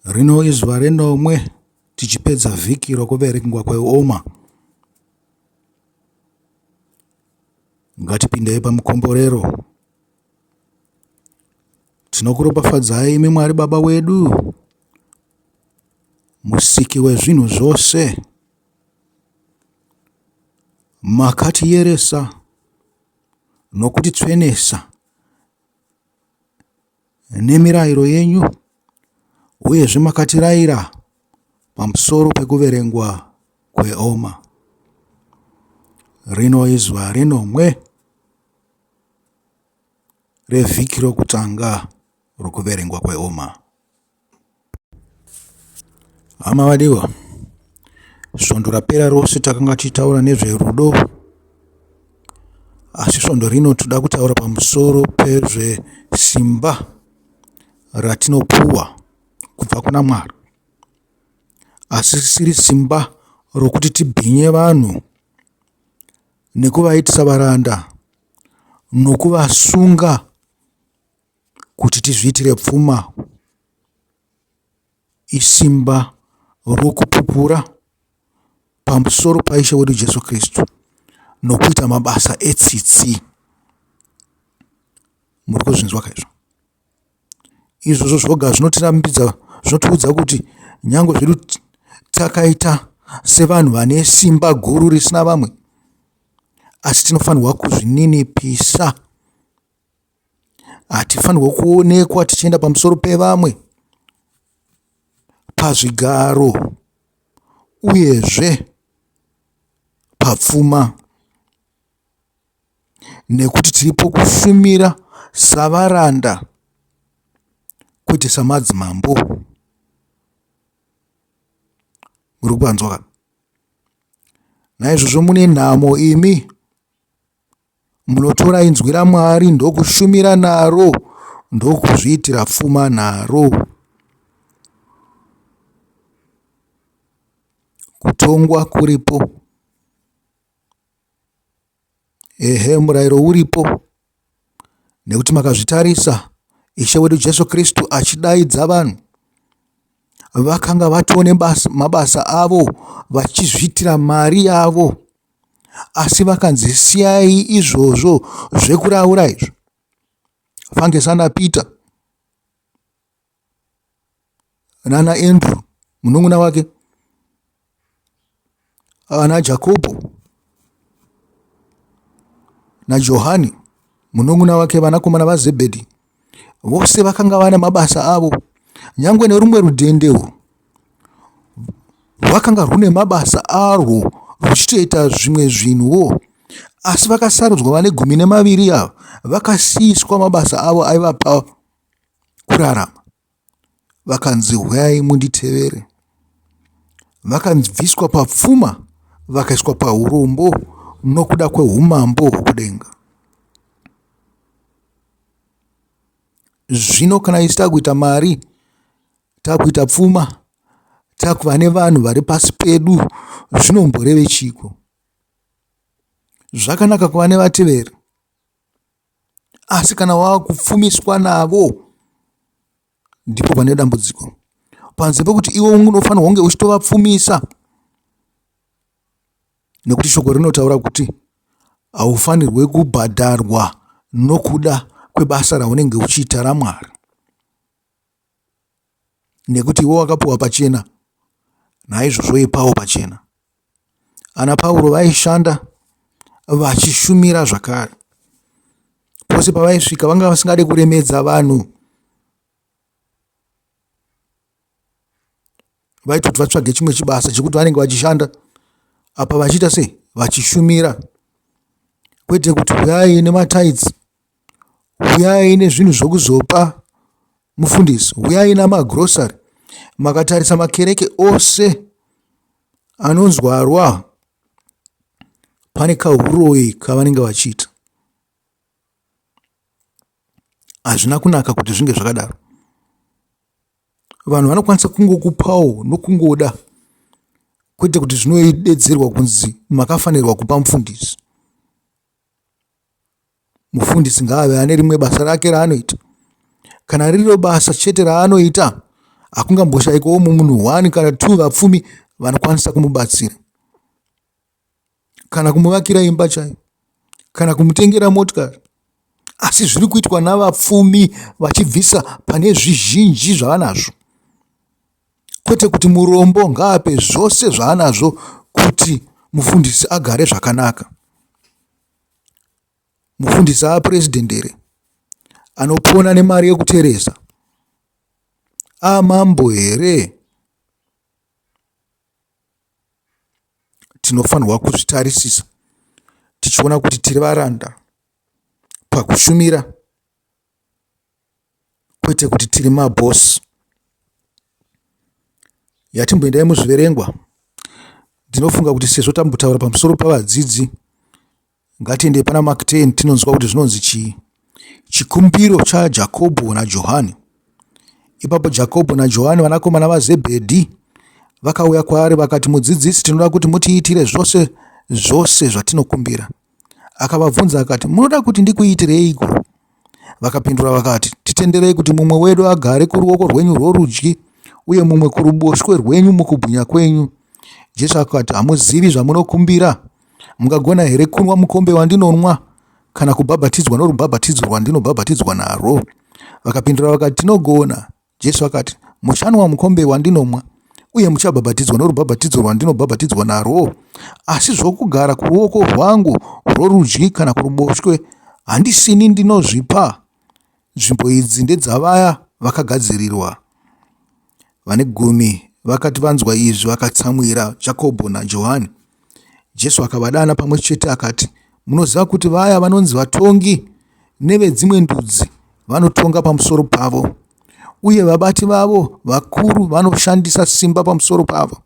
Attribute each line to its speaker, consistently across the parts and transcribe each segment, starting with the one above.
Speaker 1: Rino izuva renomwe tichipedza vhiki rokuverengwa kweoma. Ngatipindei pamukomborero. Tinokuropafadzai imi Mwari Baba wedu, musiki wezvinhu zvose. Makatiyeresa nokutitsvenesa nemirayiro yenyu, uyezve makatirayira pamusoro pekuverengwa kweoma. Rino izuva rinomwe revhiki rokutanga rokuverengwa kweoma. Hama vadiwa, svondo rapera rose takanga tichitaura nezverudo, asi svondo rino toda kutaura pamusoro pezvesimba ratinopuwa kubva kuna Mwari, asi risiri simba rokuti tibhinye vanhu nekuvaitisa varanda nokuvasunga kuti tizviitire pfuma. Isimba rokupupura pamusoro paishe wedu Jesu Kristu nokuita mabasa etsitsi. Muri kuzvinzwa kaizvo? Izvozvo zvoga zvinotirambidza, zvinotiudza kuti nyange zvedu takaita sevanhu vane simba guru risina vamwe, asi tinofanirwa kuzvininipisa. Hatifanirwa kuonekwa tichienda pamusoro pevamwe pazvigaro uyezve papfuma, nekuti tiripo kushumira savaranda kwete samadzimambo. Muri kupanzwa? Naizvozvo mune nhamo imi munotora inzwi raMwari ndokushumira naro, ndokuzviitira pfuma naro. Kutongwa kuripo, murayiro uripo, nekuti makazvitarisa Ishe wedu Jesu Kristu achidaidza vanhu, vakanga vatone mabasa avo vachizviitira mari yavo, asi vakanzi siyai izvozvo zvekuraura izvo. Fange sana Peter nana Andrew munun'una wake, ana Jakobho naJohani munun'una wake, vanakomana vaZebhedhi, vose vakanga vana mabasa avo. Nyangwe nerumwe rudendehwo rwakanga rune mabasa arwo ruchitoita zvimwe zvinhuwo, asi vakasarudzwa vane 12 ava, vakasiyiswa mabasa avo aivapa kurarama, vakanzi huyai munditevere. Vakabviswa papfuma vakaiswa paurombo nokuda kweumambo hwokudenga. Zvino kana isi takuita mari, takuita pfuma, takuva nevanhu vari pasi pedu, zvinomboreve chiko? Zvakanaka kuva nevateveri, asi kana wakupfumiswa navo, ndipo pane dambudziko. Panze pekuti iwe unofanirwa kunge uchitovapfumisa, nekuti shoko rinotaura kuti haufanirwe kubhadharwa nokuda kwebasa raunenge uchiita raMwari, nekuti iwe wakapuwa pachena, naizvozvo ipawo pachena. Ana Pauro vaishanda vachishumira zvakare. Pose pavaisvika vanga vasingade kuremedza vanhu, vaitoti vatsvage chimwe chibasa chekuti vanenge vachishanda apa vachiita sei? Vachishumira. Kwete kuti huyai nemataidzi, huyai nezvinhu zvokuzopa mufundisi, huyai namagrosari. Makatarisa makereke ose anonzwarwa, pane kauroyi kavanenge vachiita. Hazvina kunaka kuti zvinge zvakadaro. Vanhu vanokwanisa kungokupawo nokungoda, kwete kuti zvinodedzerwa kunzi makafanirwa kupa mufundisi. Mufundisi ngaave ane rimwe basa rake raanoita. Kana riro basa chete raanoita, Hakungamboshaikwawo munhu 1 kana 2 vapfumi vanokwanisa kumubatsira, kana kumuvakira imba chayo, kana kumutengera motikari. Asi zviri kuitwa navapfumi vachibvisa pane zvizhinji zvavanazvo, kwete kuti murombo ngaape zvose zvaanazvo kuti mufundisi agare zvakanaka. Mufundisi apurezidendi here anopona nemari yekuteresa? Mambo here? Tinofanirwa kuzvitarisisa tichiona kuti tiri varanda pakushumira, kwete kuti tiri mabhosi. Yatimboendai muzviverengwa. Ndinofunga kuti sezvo tambotaura pamusoro pavadzidzi, ngatiendei pana Mark 10 tinonzwa kuti zvinonzi chii? Chikumbiro chaJakobho naJohani. Ipapo Jakobho naJohani vanakomana vaZebhedhi vakauya kwaari vakati, mudzidzisi, tinoda kuti mutiitire zvose zvatinokumbira. Akavabvunza akati, munoda kuti ndikuitireiko? Vakapindura vakati, titenderei kuti mumwe wedu agare kuruoko rwenyu rworudyi uye mumwe kuruboshwe rwenyu mukubwinya kwenyu. Jesu akati, hamuzivi zvamunokumbira. Mungagona here kunwa mukombe wandinonwa, kana kubhabhatidzwa norubhabhatidzo rwandinobhabhatidzwa narwo? Vakapindura vakati, tinogona. Jesu akati, muchanwa mukombe wandinomwa uye muchabhabhatidzwa norubhabhatidzo rwandinobhabhatidzwa narwo. Asi zvokugara kuruoko rwangu rworudyi kana kuruboshwe handisini ndinozvipa. Nzvimbo idzi ndedzavaya vakagadzirirwa. Vane 10 vakati vanzwa izvi vakatsamwira Jakobho naJohani. Jesu akavadana pamwe chete akati, munoziva kuti vaya vanonzi vatongi nevedzimwe ndudzi vanotonga pamusoro pavo, uye vabati vavo vakuru vanoshandisa simba pamusoro pavo.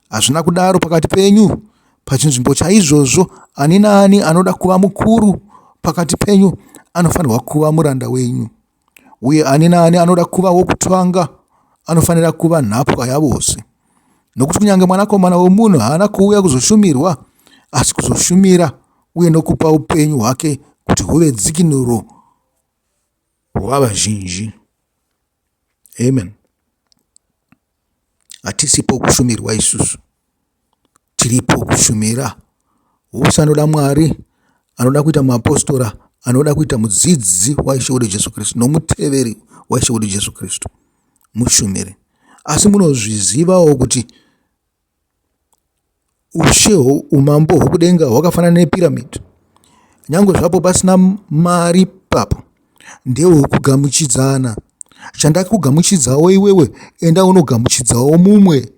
Speaker 1: Hazvina kudaro pakati penyu. Pachinzvimbo chaizvozvo, ani naani anoda kuva mukuru pakati penyu anofanirwa kuva muranda wenyu, uye ani naani anoda kuva wokutanga anofanira kuva nhapwa yavose. Nokuti kunyange mwanakomana womunhu haana kuuya kuzoshumirwa, asi kuzoshumira uye nokupa upenyu hwake kuti huve dzikinuro rwavazhinji. Amen. Hatisipo kushumirwa isusu, tiripo kushumira. Wose anoda Mwari, anoda kuita muapostora, anoda kuita mudzidzi waIshe wedu Jesu Kristu nomuteveri waIshe wedu Jesu Kristu, mushumire. Asi munozvizivawo kuti umambo hwokudenga hwakafanana nepiramidi. Nyange zvapo pasina mari papo, ndehwekugamuchidzana. Chandakugamuchidzawo iwewe, enda unogamuchidzawo mumwe.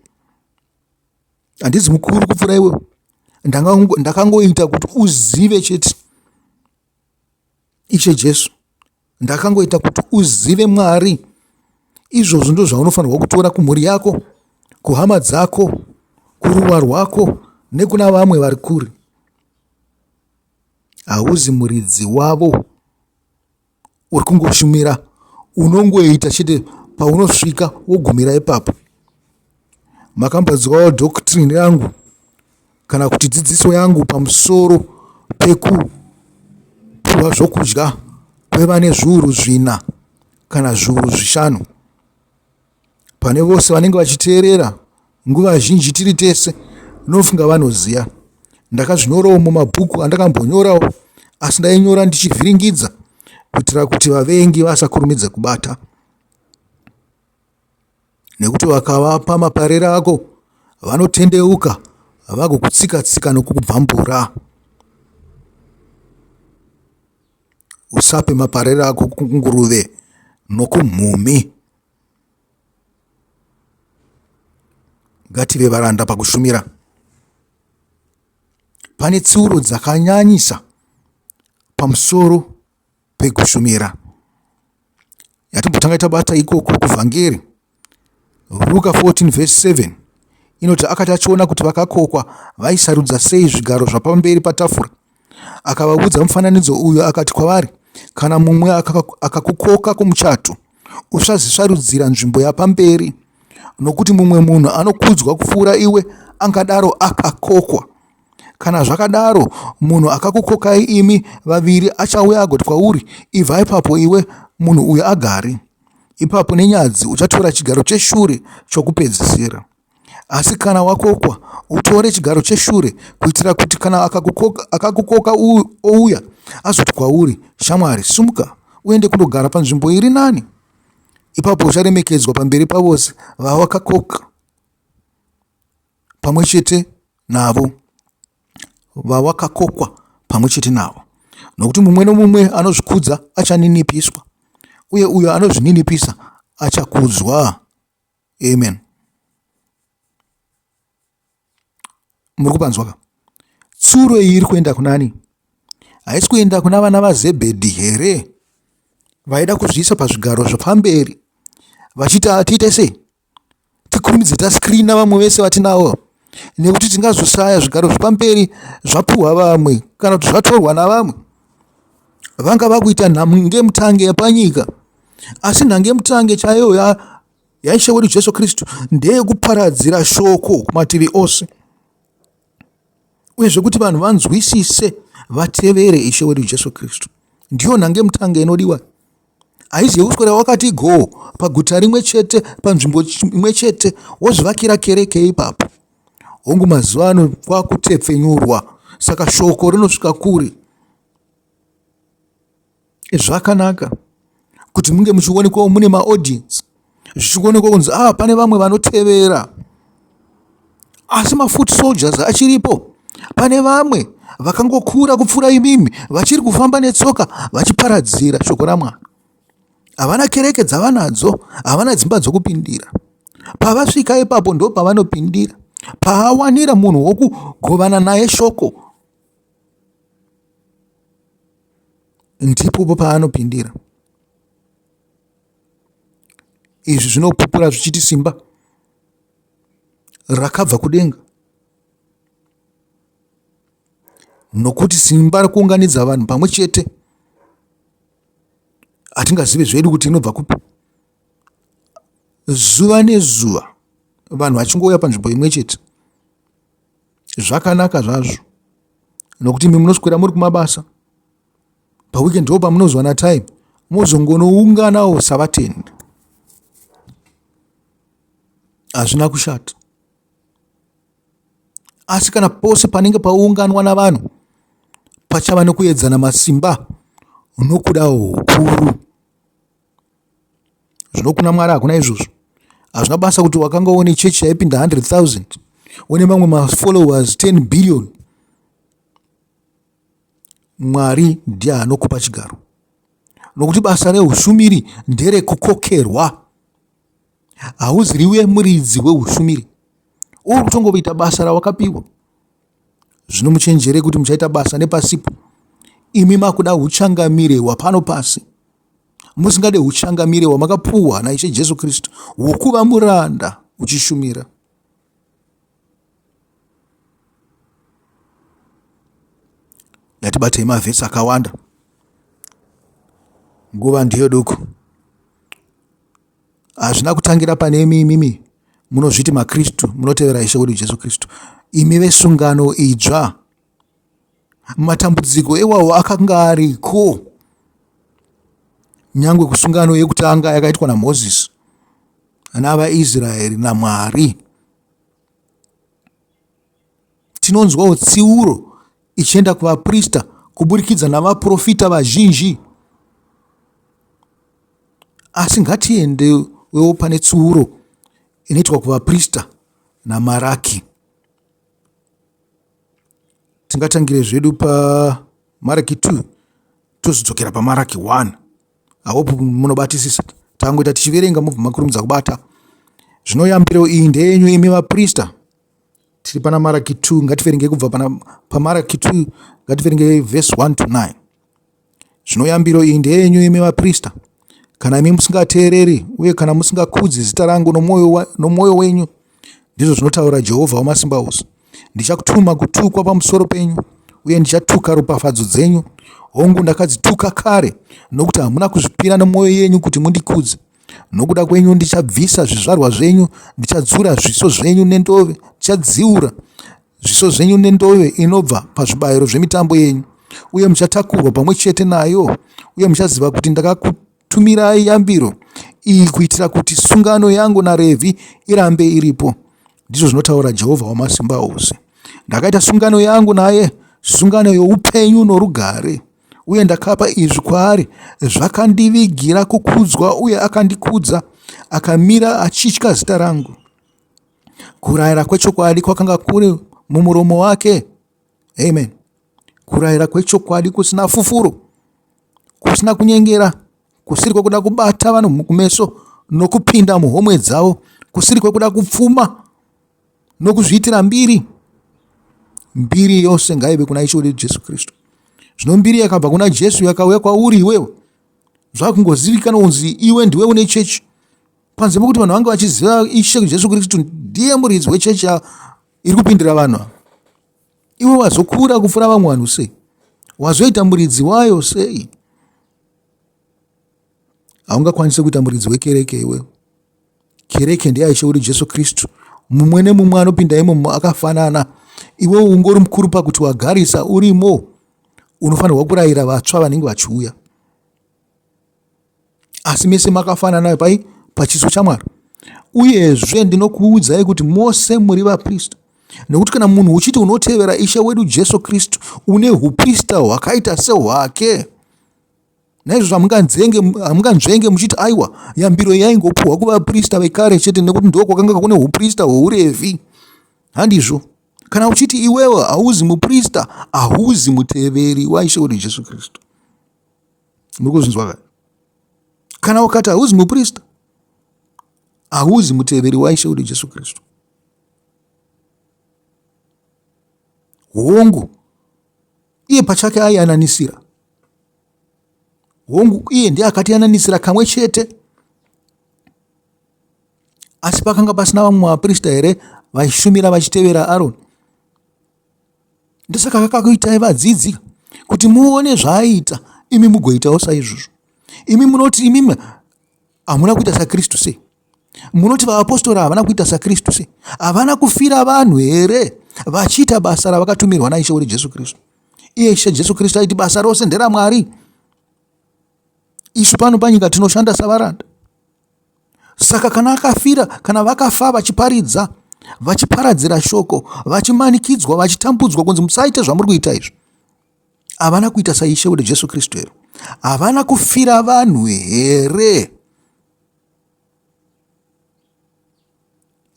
Speaker 1: Handizi mukuru kupfuura iwewe. Ndakangoita kuti uzive chete Ishe Jesu. Ndakangoita kuti uzive Mwari. Izvozvo ndizvo zvaunofanirwa kutora kumhuri yako, kuhama dzako, kuruva rwako nekuna vamwe vari kure. Hauzi muridzi wavo, uri kungoshumira. Unongoita chete paunosvika wogumira ipapo. Makambadzwawo doctrine yangu kana kuti dzidziso yangu pamusoro pekupuhwa zvokudya kwevane zviuru 4 kana zviuru 5. Pane vose vanenge vachiteerera nguva zhinji tiri tese, nofunga vanoziya. Ndakazvinyorawo mumabhuku andakambonyorawo, asi ndainyora ndichivhiringidza kuitira kuti vavengi vasakurumidza kubata. Nekuti vakavapa maparero ako vanotendeuka vagokutsika-tsika nokukubvambura. Usape maparero ako kunguruve nokumhumhi. Ngative varanda pakushumira. Pane tsiuro dzakanyanyisa pamusoro pekushumira. Yatimbotanga tabata ikoko kuvhangeri. Luka 14:7 inoti akati achiona kuti vakakokwa vaisarudza sei zvigaro zvapamberi patafura, akavaudza mufananidzo uyu akati kwavari, kana mumwe akakukoka kumuchato, usazvisarudzira nzvimbo yapamberi, nokuti mumwe munhu anokudzwa kupfuura iwe angadaro akakokwa. Kana zvakadaro, munhu akakukokai imi vaviri achauya agoti kwauri, ibva ipapo iwe munhu uyu agare. ipapo nenyadzi uchatora chigaro cheshure chokupedzisira. Asi kana wakokwa, utore chigaro cheshure, kuitira kuti kana akakukoka ouya azoti kwauri, shamwari, sumuka uende kundogara panzvimbo iri nani. Ipapo ucharemekedzwa pamberi pavose vawakakoka pamwe chete navo, vawakakokwa pamwe chete navo. Nokuti mumwe nomumwe anozvikudza achaninipiswa, uye uyo anozvininipisa achakudzwa. Amen. Muri kupanzwa? Tsuro iyi iri kuenda kunani? Haisi kuenda kuna vana vaZebhedhi here, vaida kuzviisa pazvigaro zvapamberi vachiti atiite sei? Tikurumidze taskrina vamwe vese vatinavo, nekuti tingazosaya zvigaro zvapamberi zvapuhwa vamwe kana kuti zvatorwa navamwe. Vanga vakuita nhangemutange yapanyika, asi nhangemutange chaiyo yaishe wedu Jesu Kristu ndeyekuparadzira shoko kumativi ose, uye zvekuti vanhu vanzwisise vatevere ishe wedu Jesu Kristu. Ndiyo nhangemutange inodiwa. Haizi yekuswera wakati go paguta rimwe chete, panzvimbo imwe chete, wozvivakira kereke ipapo. Hongu mazuva ano kwakutepfenyurwa, saka shoko rinosvika kure. Zvakanaka kuti munge muchionekwa mune maaudience, zvichionekwa kunzi pane vamwe vanotevera. Asi mafoot soldiers achiripo. Pane vamwe vakangokura kupfuura imimi, vachiri kufamba netsoka vachiparadzira shoko raMwari. Havana kereke dzavanadzo, havana dzimba dzokupindira. Pavasvika ipapo ndo pavanopindira. Paawanira munhu wokugovana naye shoko, ndipo paanopindira. Izvi zvinopupura zvichiti simba rakabva kudenga, nokuti simba rekuunganidza vanhu pamwe chete hatingazive zvedu kuti inobva kupi. Zuva nezuva vanhu vachingouya panzvimbo imwe chete. Zvakanaka zvazvo, nokuti imi munoswera muri kumabasa, paweekend ndo pamunozwana time mozongonounganawo savatendi. Hazvina kushata. Asi kana pose panenge paunganwa navanhu pachava nekuedzana masimba nokuda ukuru. Zvinokuna Mwari hakuna izvozvo. Hazvina basa kuti wakanga une chechi yaipinda 100,000 une mamwe mafollowers 10 billion. Mwari ndiye anokupa chigaro, nokuti basa reushumiri nderekukokerwa. Hauziriwe muridzi weushumiri, uri kutongoita basa rawakapiwa. Zvino muchenjere kuti muchaita basa nepasipo. Imi makuda HuChangamire wapano pasi, musingade HuChangamire wamakapuhwa naIshe Jesu Kristu wokuva muranda uchishumira. Yatibatei mavhesi akawanda, nguva ndiyo duku. Hazvina kutangira pane imimi munozviti maKristu, munotevera Ishe wedu Jesu Kristu. Imi vesungano idzva, matambudziko ewawo akanga ariko nyangwe kusungano yekutanga yakaitwa naMozisi navaIsraeri naMwari. Tinonzwawo tsiuro ichienda kuvaprista kuburikidza navaprofita vazhinji. Asi ngatiendewo pane tsiuro inoitwa kuvaprista naMaraki. Tingatangire zvedu paMaraki 2 tozodzokera paMaraki 1. Ahopu munobatisisa. Tangoita tichiverenga mubva makurumidza kubata. Zvinoyambiro iyi ndeyenyu imi vaprista. Tiri pana Maraki 2, ngativerenge kubva paMaraki 2, ngativerenge verse 1 to 9. Zvinoyambiro iyi ndeyenyu imi vaprista. Kana imi musingateereri uye kana musingakudzi zita rangu nomwoyo wenyu, ndizvo zvinotaura Jehovha Wamasimba Ose, ndichakutuma kutukwa pamusoro penyu, uye ndichatuka ropafadzo dzenyu. Hongu ndakadzituka kare, nokuti hamuna kuzvipira nomwoyo yenyu kuti mundikudze. Nokuda kwenyu ndichabvisa zvizvarwa zvenyu, ndichadzura zviso zvenyu nendove, ndichadziura zviso zvenyu nendove inobva pazvibayiro zvemitambo yenyu, uye muchatakurwa pamwe chete nayo, uye muchaziva kuti ndakakutumirai yambiro iyi kuitira kuti sungano yangu naRevhi irambe iripo, ndizvo zvinotaura Jehovha Wamasimba Ose. Ndakaita sungano yangu naye, sungano youpenyu norugare, uye ndakapa izvi kwaari. Zvakandivigira kukudzwa, uye akandikudza, akamira achitya zita rangu. Kurayira kwechokwadi kwakanga kuri mumuromo wake. Amen. Kurayira kwechokwadi kusina fufuro, kusina kunyengera, kusiri kwekuda kubata vanhu kumeso nokupinda muhomwe dzavo, kusiri kwekuda kupfuma nokuzviitira mbiri. Mbiri yose ngaive kuna Ishe wedu Jesu Kristu. Zvino mbiri yakabva kuna Jesu yakauya kwauri iwewe, zvakungozivikanwa kunzi iwe ndiwe une chechi. Panze pokuti vanhu vange vachiziva Ishe Jesu Kristu ndiye muridzi wechechi iri kupindira vanhu. Iwe wazokura kupfuura vamwe vanhu sei? Wazoita muridzi wayo sei? Haungakwanisi kuita muridzi wekereke iwe. Kereke ndiye Ishe wedu Jesu Kristu. Mumwe nemumwe anopinda imomo akafanana. Iwe ungori mukuru pakuti wagarisa urimo, unofanirwa kurayira vatsva vanenge vachiuya. Asi mese makafanana pachiso chaMwari. Uyezve ndinokuudzai kuti mose muri vaprista, nekuti kana munhu uchiti unotevera Ishe wedu Jesu Kristu, une uprista hwakaita sehwake. Naizvozvo hamunganzvenge muchiti aiwa, yambiro yaingopuhwa kuvaprista vekare chete, nekuti ndiko kwakanga kune uprista hweuRevhi. Handizvo. Kana uchiti iwewe hauzi muprista, hauzi muteveri waIshe wedu Jesu Kristu. Muri kuzvinzwa kare? Kana ukati hauzi muprista, hauzi muteveri waIshe wedu Jesu Kristu. Hongu iye pachake aiyananisira. Hongu iye ndiye akatiyananisira kamwe chete. Asi pakanga pasina vamwe vaprista here vaishumira vachitevera Aroni? Ndosaka akakuitai vadzidzi kuti muone zvaaita, imi mugoitawo saizvozvo. Imi munoti imi hamuna kuita saKristu sei? Munoti vaapostoli havana kuita saKristu sei? Havana kufira vanhu here vachiita basa ravakatumirwa naIshe wedu Jesu Kristu? Iye Ishe Jesu Kristu aiti basa rose nderaMwari. Isu pano panyika tinoshanda savaranda. Saka kana akafira, kana vakafa vachiparidza, vachiparadzira shoko, vachimanikidzwa, vachitambudzwa kunzi musaite zvamuri kuita izvi, havana kuita saIshe wedu Jesu Kristu here? Havana kufira vanhu here?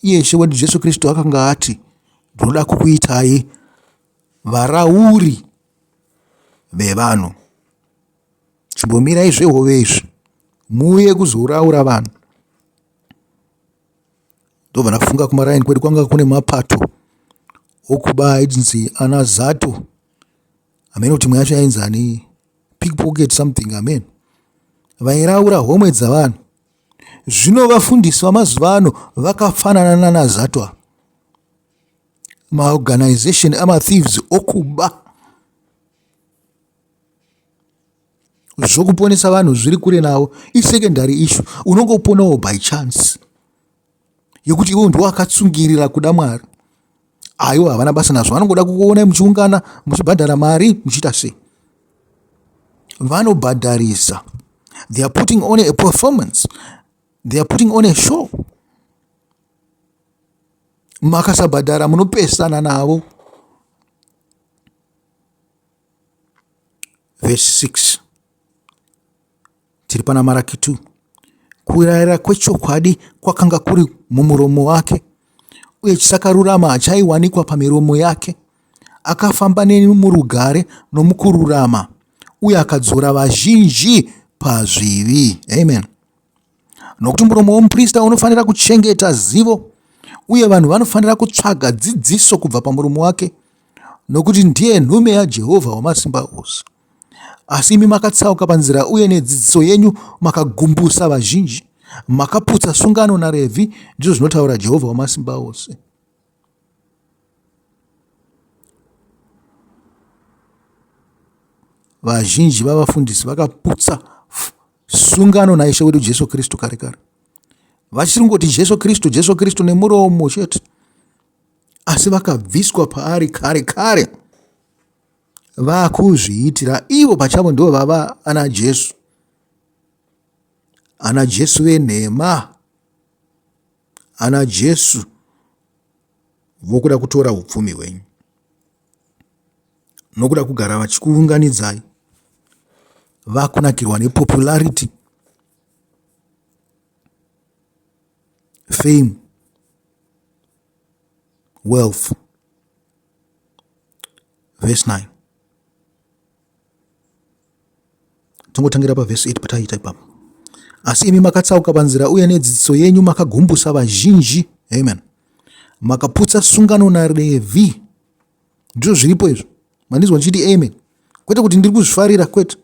Speaker 1: Iye Ishe wedu Jesu Kristu akanga ati, ndinoda kukuitai varauri vevanhu. Chimbomirai zvehove izvi, muuye kuzoraura vanhu. Ndobva ndafunga kumaraini kwedu kwanga kune mapato okuba aidzi ana zato. Amen. Kuti mwe yacho yainzi ani pickpocket something. Amen. Vairaura homwe dzavanhu. Zvino vafundisi vamazuva ano vakafanana naZato. Maorganization amathieves okuba. Zvokuponesa vanhu zviri kure nawo isecondary issue. Unongoponawo by chance. Yokuti iwo ndiwo akatsungirira kuda Mwari. Aiwa havana basa nazvo. Vanongoda kukuona muchiungana, muchibhadhara mari, muchiita sei? Vanobhadharisa. They are putting on a performance. They are putting on a show. Makasabhadhara munopesana navo. Verse 6. Tiri pana Maraki 2. Kurayira kwechokwadi kwakanga kuri mumuromo wake, uye chisakarurama hachaiwanikwa pamiromo yake. Akafamba nemurugare nomukururama, uye akadzora vazhinji pazvivi. Amen. Nokuti muromo womuprista unofanira kuchengeta zivo, uye vanhu vanofanira kutsvaga dzidziso kubva pamuromo wake, nokuti ndiye nhume yaJehovha Wamasimba Ose. Asi imi makatsauka panzira, uye nedzidziso yenyu makagumbusa vazhinji, makaputsa sungano naRevhi, ndizvo zvinotaura Jehovha Wamasimba Ose. Vazhinji vavafundisi vakaputsa sungano naIshe wedu Jesu Kristu kare kare. Vachiringoti Jesu Kristu, Jesu Kristu nemuromo chete. Asi vakabviswa paari kare kare. Vakuzviitira ivo pachavo ndivo vava ana Jesu. ana Jesu venhema, ana Jesu vokuda kutora upfumi hwenyu, nokuda kugara vachikuunganidzai, vakunakirwa nepopularity, fame, wealth. Verse 9. Tongotangira paverse 8 pataita ipapo. Asi imi makatsauka panzira uye nedzidziso yenyu makagumbusa vazhinji. Amen. Makaputsa sungano naRevhi. Ndizvo zviripo izvo. Mandinzwa ndichiti amen. Kwete kuti ndiri kuzvifarira, kwete.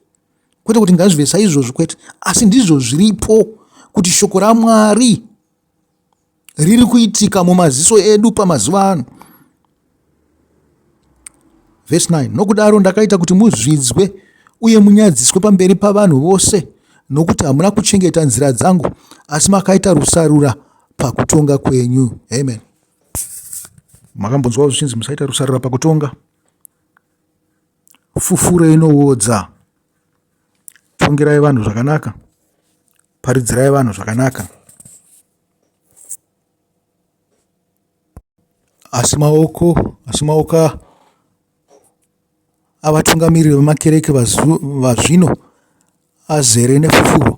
Speaker 1: Kwete kuti ngazvive saizvozvo, kwete. Asi ndizvo zviripo kuti shoko raMwari riri kuitika mumaziso edu pamazuva ano. Verse 9. Nokudaro ndakaita kuti muzvidzwe uye munyadziswe pamberi pavanhu vose, nokuti hamuna kuchengeta nzira dzangu, asi makaita rusarura pakutonga kwenyu. Amen. Makambonzwawo zvichinzi musaita rusarura pakutonga? Fufuro inoodza. Tongerai vanhu zvakanaka. Paridzirai vanhu zvakanaka. Asi maoko avatungamiriri vemakereke vazvino azere nefufuro.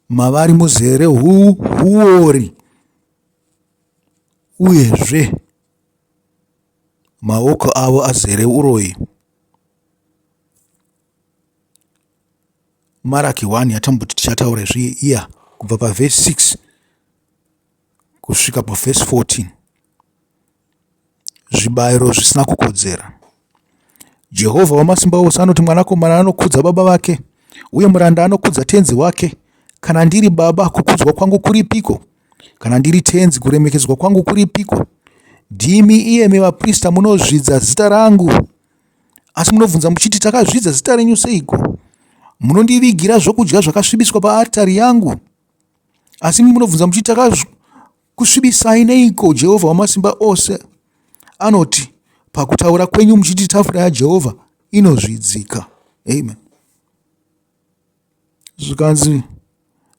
Speaker 1: Mavari muzere huori, uyezve maoko avo azere uroyi. Maraki 1 yatamboti tichataura zviya kubva paverse 6 kusvika paverse 14. Zvibayiro zvisina kukodzera. Jehovha Wamasimba Ose anoti, mwanakomana anokudza baba vake, uye muranda anokudza tenzi wake. Kana ndiri baba, kukudzwa kwangu kuripiko? Kana ndiri tenzi, kuremekedzwa kwangu kuripiko? Ndimi iyemi vaprista munozvidza zita rangu. Asi munobvunza muchiti, takazvidza zita renyu seiko? Munondivigira zvokudya zvakasvibiswa paaritari yangu. Asi munobvunza muchiti, takakusvibisai neiko? Jehovha Wamasimba Ose anoti, pakutaura kwenyu muchiti tafura yaJehovha inozvidzika. Amen. Zvikanzi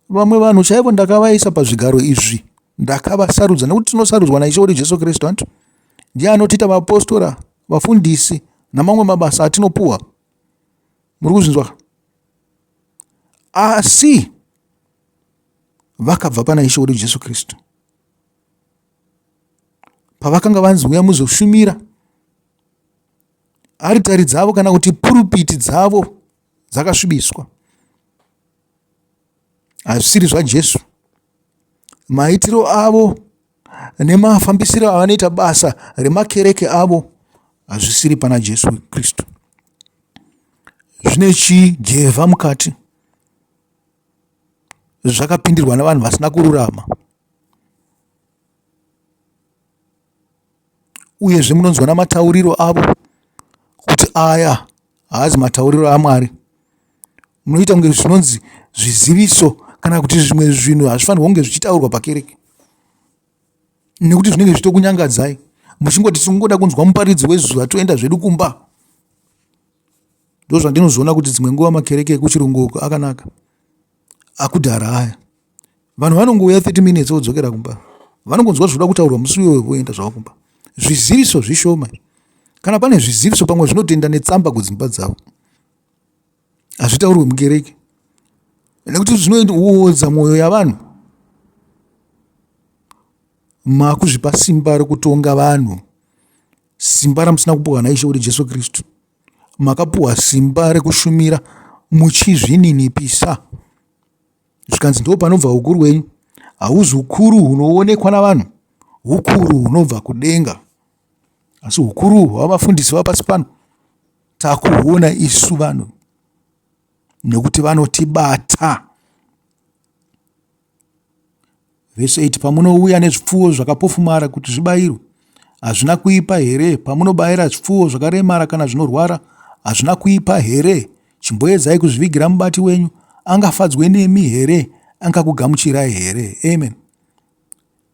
Speaker 1: vamwe vanhu chaivo ndakavaisa pazvigaro izvi, ndakavasarudza, nekuti tinosarudzwa naIshe wedu Jesu Kristu. Antu ndiye anotiita vapostora, vafundisi namamwe mabasa atinopuwa. Muri kuzvinzwa? Asi vakabva pana Ishe wedu Jesu Kristu. Pavakanga vanzi uya muzoshumira, aritari dzavo kana kuti purupiti dzavo dzakasvibiswa. Hazvisiri zvaJesu. Maitiro avo nemafambisiro avanoita basa remakereke avo hazvisiri pana Jesu Kristu. Zvine chigevha mukati, zvakapindirwa navanhu vasina kururama. Uyezve munonzwa namatauriro avo kuti aya haazi matauriro aMwari. Munoita kunge zvinonzi zviziviso kana kuti zvimwe zvinhu hazvifanirwa kunge zvichitaurwa pakereke, nekuti zvinenge zvitokunyangadzai. Muchingoti tingoda kunzwa muparidzi wezuva toenda zvedu kumba. Ndozvandinozoona kuti dzimwe nguva makereke ekuchirungu akanaka. Akudhara aya, vanhu vanongouya 30 minutes vodzokera kumba. Vanongonzwa zvoda kutaurwa musi iwoyo voenda zvavo kumba. Zviziviso zvishoma. Kana pane zviziviso pamwe zvinotenda netsamba kudzimba dzavo, hazvitaurwe mukereke, nekuti zvinoodza mwoyo yavanhu. Makuzvipa simba rekutonga vanhu, simba ramusina kupuwa naIshe wedu Jesu Kristu. Makapuwa simba rekushumira muchizvininipisa. Zvikanzi ndo panobva ukuru hwenyu. Hauzi ukuru hunoonekwa navanhu, ukuru hunobva kudenga. Asi ukuru hwavafundisi vapasi pano takuhuona isu vanhu, nekuti vanotibata. Verse 8. Pamunouya nezvipfuwo zvakapofumara kuti zvibayirwe, hazvina kuipa here? Pamunobayira zvipfuwo zvakaremara kana zvinorwara, hazvina kuipa here? Chimboedzai kuzvivigira mubati wenyu. Angafadzwe nemi here? Angakugamuchirai here? Amen.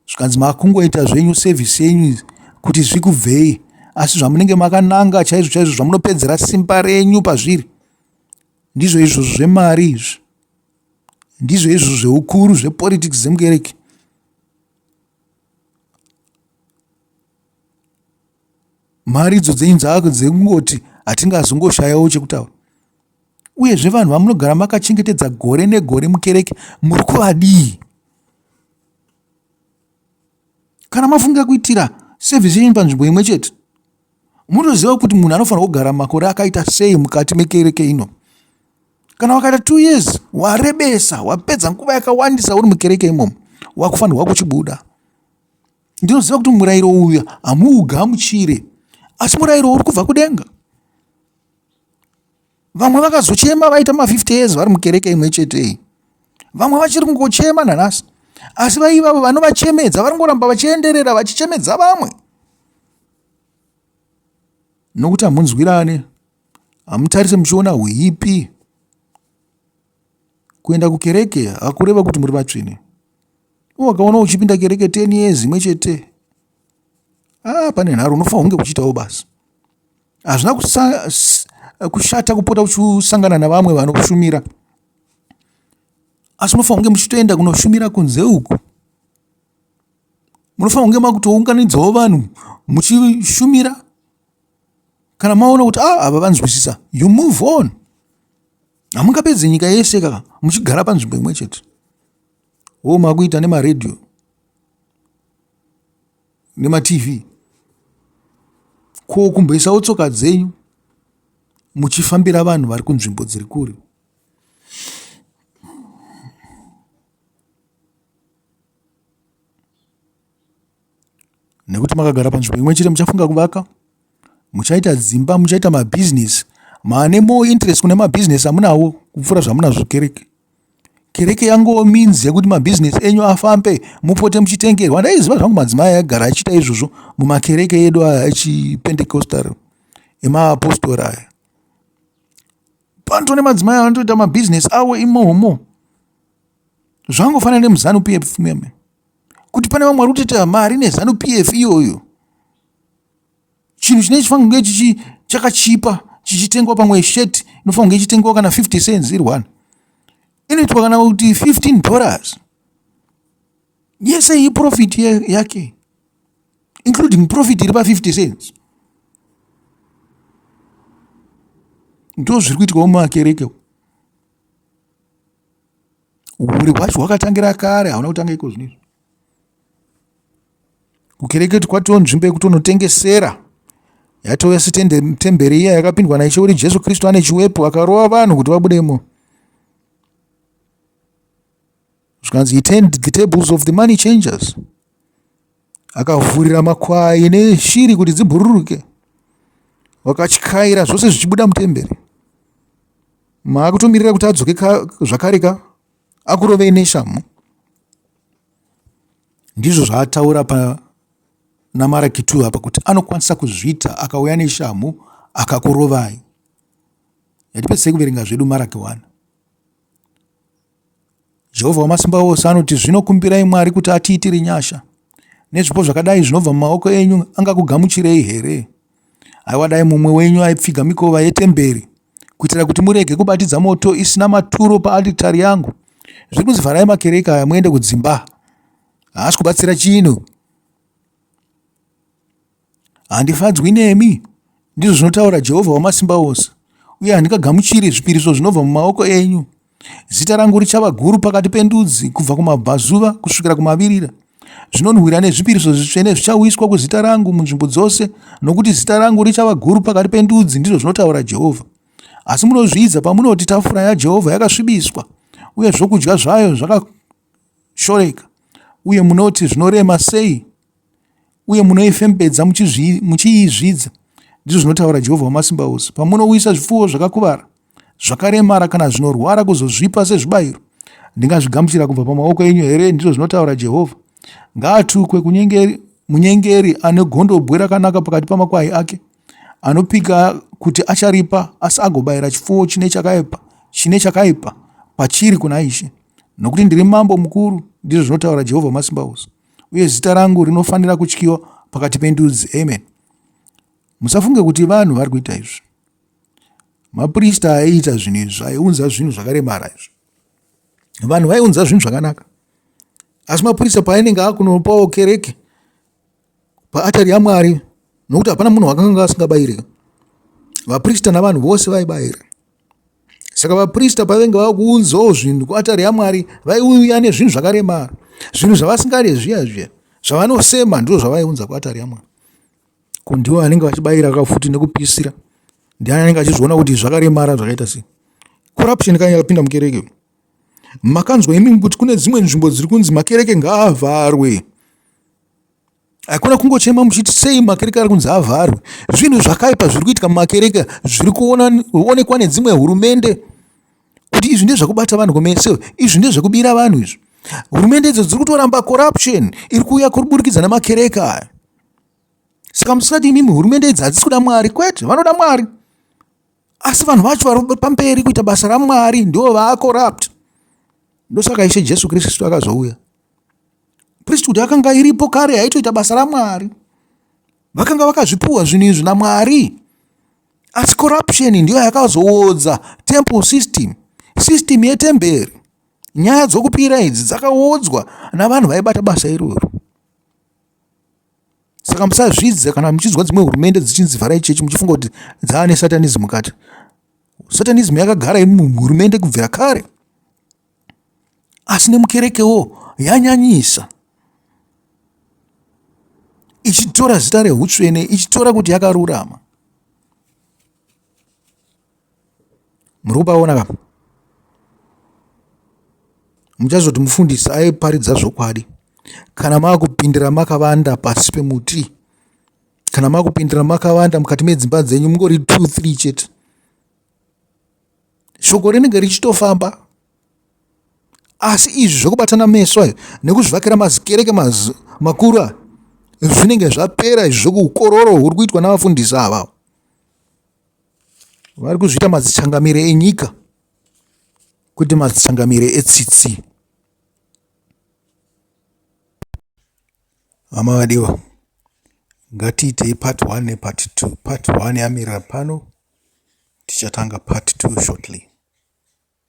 Speaker 1: Zvikanzi makungoita zvenyu sevhisi yenyu kuti zvikubvei, asi zvamunenge makananga chaizvo chaizvo zvamunopedzera simba renyu pazviri, ndizvo izvo zvemari izvi. ndizvo izvo zveukuru zvepolitics dzemukereke. Mari idzo dzenzako dzekungoti hatingazongoshayawo chekutaura. Uyezve vanhu vamunogara makachengetedza gore negore mukereke muri kuvadii? Kana mafunga kuitira service yenyu panzvimbo imwe chete, munoziva kuti munhu anofanira kugara makore akaita sei mukati mekereke ino. Kana wakaita 2 years warebesa, wapedza nguva yakawandisa uri mukereke imomo, wakufanirwa kuchibuda. Ndinoziva kuti murayiro uyu hamuugamuchire, asi murayiro uri kubva kudenga. Vamwe vakazochema vaita 50 years vari mukereke imwe chete. Vamwe vachiri kungochema nanhasi, asi vaivavo vanovachemedza varongoramba vachienderera vachichemedza vamwe. Nokuti hamunzwirane, hamutarise muchiona huipi. Kuenda kukereke hakureva kuti muri vatsvene. Wakaona uchipinda kereke 10 years imwe chete, pane nharo unofanira kunge kuchitawo basi. Hazvina kushata kupota uchisangana navamwe vanokushumira, asi munofanira kunge muchitoenda kunoshumira kunze uku. Munofanira kunge makutounganidzawo vanhu muchishumira. Kana maona kuti ava vanzwisisa, you move on. Hamungapedze nyika yese kaka muchigara panzvimbo imwe chete. Makuita nemaredhiyo nematv, kumboisawo tsoka dzenyu muchifambira vanhu vari kunzvimbo dziri kure. Nekuti makagara panzvimbo imwe chete muchafunga kuvaka, muchaita dzimba, muchaita mabhizinesi, maane more interest kune mabhizinesi amunawo kupfuura zvamunazvo kereke. Kereke yangowo means yekuti mabhizinesi enyu afambe, mupote muchitengerwa. Ndaiziva zvangu madzimai agara achiita izvozvo mumakereke edu aya echiPentecostal emaapostoli aya. Panoto nemadzimai anotoita mabhizinesi awo imomo. Zvangofanana nemuzanu PF meme. Kuti pane vamwe vari kutoita mari nezanu PF iyoyo. Chinhu chinechi chifanira kunge chakachipa, chichitengwa pamwe sheti inofanira kunge ichitengwa kana 50 cents iri 1. Inoitwa kana kuti $15. Yese hii profit yake, including profit iri pa 50 cents. Ndo zviri kuitwa mumakereke. Uri hwacho hwakatangira kare, hauna kutanga iko zvinezvi. Kukereke kwatiwo nzvimbo yekutonotengesera. Yatova setemberi iya yakapindwa naIshe uri Jesu Kristu ane chiwepo akarova vanhu kuti vabudemo. Zvikanzi he turned the tables of the money changers. Akavhurira makwai neshiri kuti dzibhururuke. Wakachikaira zvose zvichibuda mutemberi. Maakutomirira kuti adzoke zvakareka akurovei neshamu. Ndizvo zvaataura naMaraki 2 apa kuti anokwanisa kuzviita akauya neshamu akakurovai. Yatipedzisei kuverenga zvedu Maraki 1. Jehovha Wamasimba Ose anoti, zvinokumbirai Mwari kuti atiitire nyasha. Nezvipo zvakadai zvinobva mumaoko enyu angakugamuchirei here? Aiwa dai mumwe wenyu aipfiga mikova yetemberi kuitira kuti murege kubatidza moto isina maturo paalitari yangu. Zviri kunzi vharai makereke aya muende kudzimba. Haasi kubatsira chinhu. Handifadzwi nemi, ndizvo zvinotaura Jehovha Wamasimba Ose, uye handingagamuchiri zvipiriso zvinobva mumaoko enyu. Zita rangu richava guru pakati pendudzi, kubva kumabvazuva kusvikira kumavirira. Zvinonhuhwira nezvipiriso zvitsvene zvichauyiswa kuzita rangu munzvimbo dzose, nokuti zita rangu richava guru pakati pendudzi, ndizvo zvinotaura Jehovha. Asi munozvidza pamunoti tafura yaJehovha yakasvibiswa, uye zvokudya zvayo zvakashoreka, uye munoti zvinorema sei, uye munoifembedza muchiizvidza, ndizvo zvinotaura Jehovha Wamasimba Ose. Pamunouyisa zvipfuwo zvakakuvara, zvakaremara kana zvinorwara kuzozvipa sezvibayiro, ndingazvigamuchira kubva pamaoko enyu here? Ndizvo zvinotaura Jehovha. Ngaatukwe munyengeri ane gondobwe rakanaka pakati pamakwai ake, anopika kuti acharipa asi agobayira chipfuwo chine chakaipa pachiri kuna Ishe. Nokuti ndiri mambo mukuru, ndizvo zvinotaura Jehovha Wamasimba Ose, uye zita rangu rinofanira kutyiwa pakati pendudzi. Amen. Musafunge kuti vanhu vari kuita izvi. Maprista aiita zvinhu izvi, aiunza zvinhu zvakaremara izvi. vanhu vaiunza zvinhu zvakanaka. Asi maprista paainenge akunopawo kereke paatari yaMwari, nokuti hapana munhu wakanga asingabayire, vaprista navanhu vose vaibayira. Saka vaprista pavainge vakuunzawo zvinhu kuatari yaMwari, vaiuya nezvinhu zvakaremara, zvinhu zvavasingade zviya zvavanosema, ndizvo zvavaiunza kuatari yaMwari. Kundiwo vanenge vachibayira kafuti nekupisira, ndiani anenge achizviona kuti zvakaremara zvakaita sei. Corruption kanga yakapinda mukereke. Makanzwa imi kuti kune dzimwe nzvimbo dziri kunzi makereke ngaavharwe. Hakuna kungochema muchiti sei makereke ari kunzi avharwe. Zvinhu zvakaipa zviri kuitika mumakereke zviri kuonekwa nedzimwe hurumende kuti izvi ndezvakubata vanhu komese, izvi ndezvekubira vanhu izvi. Hurumende idzo dziri kutoramba corruption iri kuuya kuburikidza namakereke aya. Saka musati imimi hurumende idzi hadzisi kuda Mwari, kwete, vanoda Mwari. Asi vanhu vacho vari pamberi kuita basa raMwari ndivo vaacorrupt. Ndosaka Ishe Jesu Kristu akazouya. Priesthood akanga iripo kare haitoita basa raMwari. Vakanga vakazvipuwa zvinhu izvi naMwari. Asi corruption ndiyo yakazoodza temple system yetemberi. Nyaya dzokupira idzi dzakaodzwa navanhu vaibata basa iroro. Saka musazvidze kana muchinzwa dzimwe hurumende dzichinzi vharai chechi muchifunga kuti dzaane satanism kati. Satanism yakagara iri muhurumende kubvira kare. Asi nemukerekewo yanyanyisa, ichitora zita rehutsvene, ichitora kuti yakarurama. Muri kupaona kapa? Muchazoti mufundisi aiparidza zvokwadi kana maakupindira makavanda pasi pemuti, kana maakupindira makavanda mukati medzimba dzenyu mungori 2-3 chete, shoko rinenge richitofamba. Asi izvi zvokubatana meso nekuzvivakira mazikereke makuru zvinenge zvapera. Izvi zvokuukororo huri kuitwa navafundisi ava, vari kuzviita madzichangamire enyika kuti madzichangamire etsitsi. Hama vadiwa, ngatiitei part 1 nepart 2. Part 1 yamirira pano, tichatanga part 2 shortly.